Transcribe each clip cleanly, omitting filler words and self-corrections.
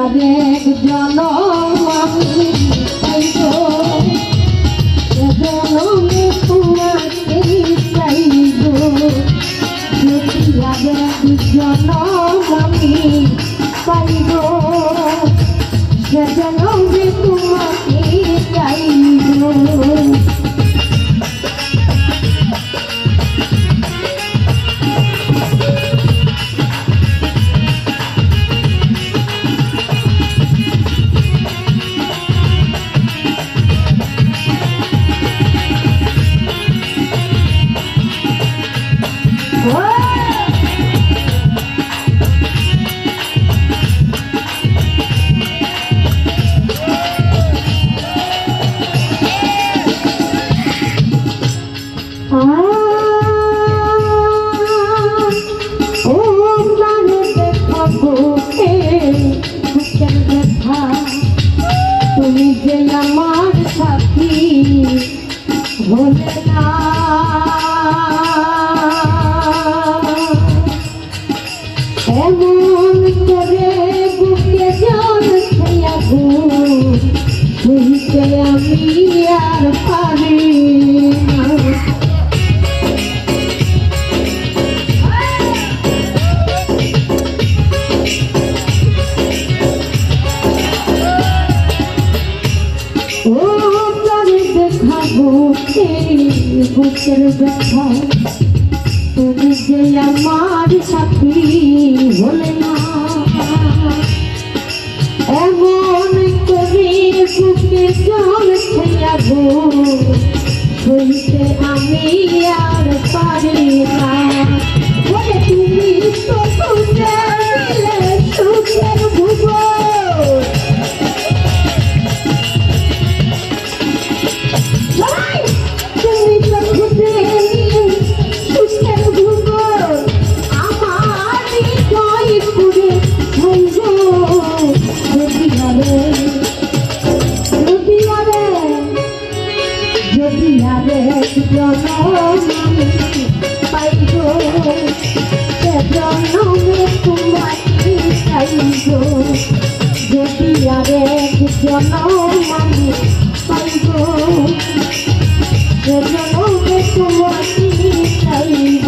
আরেক জনম আমি পাইব জনমে তোমাকে চাইব যদি আরেক জনম আমি পাইব জনমে তোমাকে চাইব তুমি যে আমার সাথী ভোলে না এমন করে বুকে জল খেয়াবো বুঝতে আমি আর পারি না বুকের ব্যথা তুমি যে আমার সাথী হলে না এমন করে বুকে জল খেয়াবো বলতে আমি আর পারি না বলে তুমি তো সুখের ভুবন যদি আরেক জনম পাইব জনমে তোমাকে চাইব যদি আরেক জনম আমি পাইব জনমে তোমাকে চাইব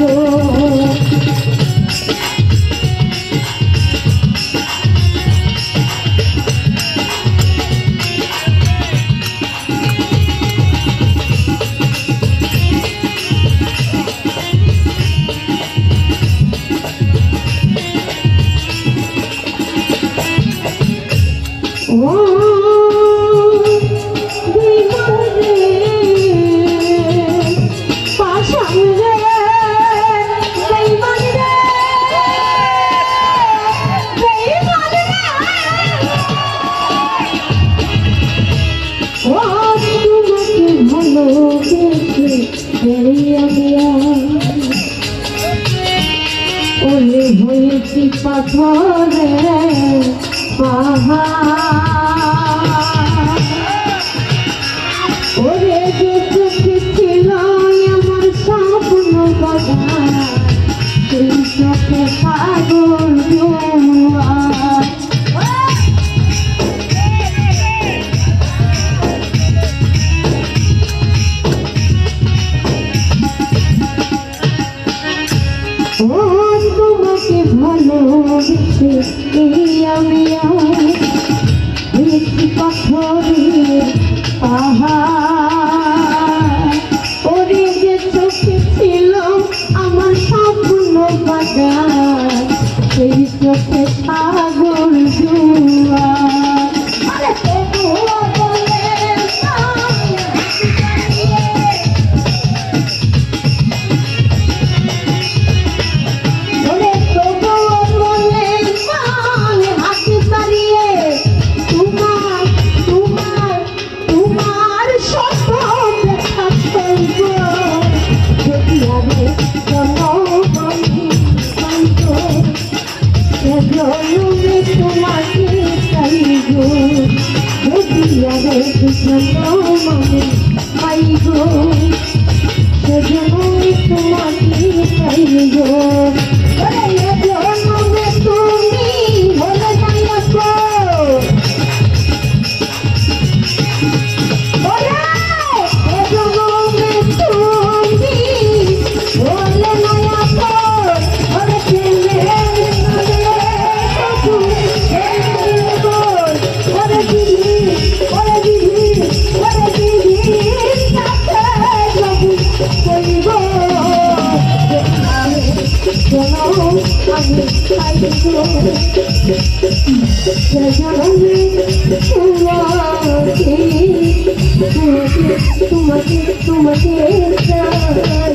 ওরে হয়েছি পাথরে পাহাড় ওরে যে চোখে ছিল আমার স্বপ্ন বাজার সেই চোখে সাগর জোয়ার তোমাকে ভালোবেসে আমি দেখি পাথরের পাহাড় ওরে যে চোখে ছিল আমার স্বপ্ন বাজার সেই চোখে সাগর জোয়ার গো যদি আরে জন্ম মানে পাই গো সেজন্য তোমাকে পাই গো জন্মে তুমি হলে মায়া গো তোমাকে চাই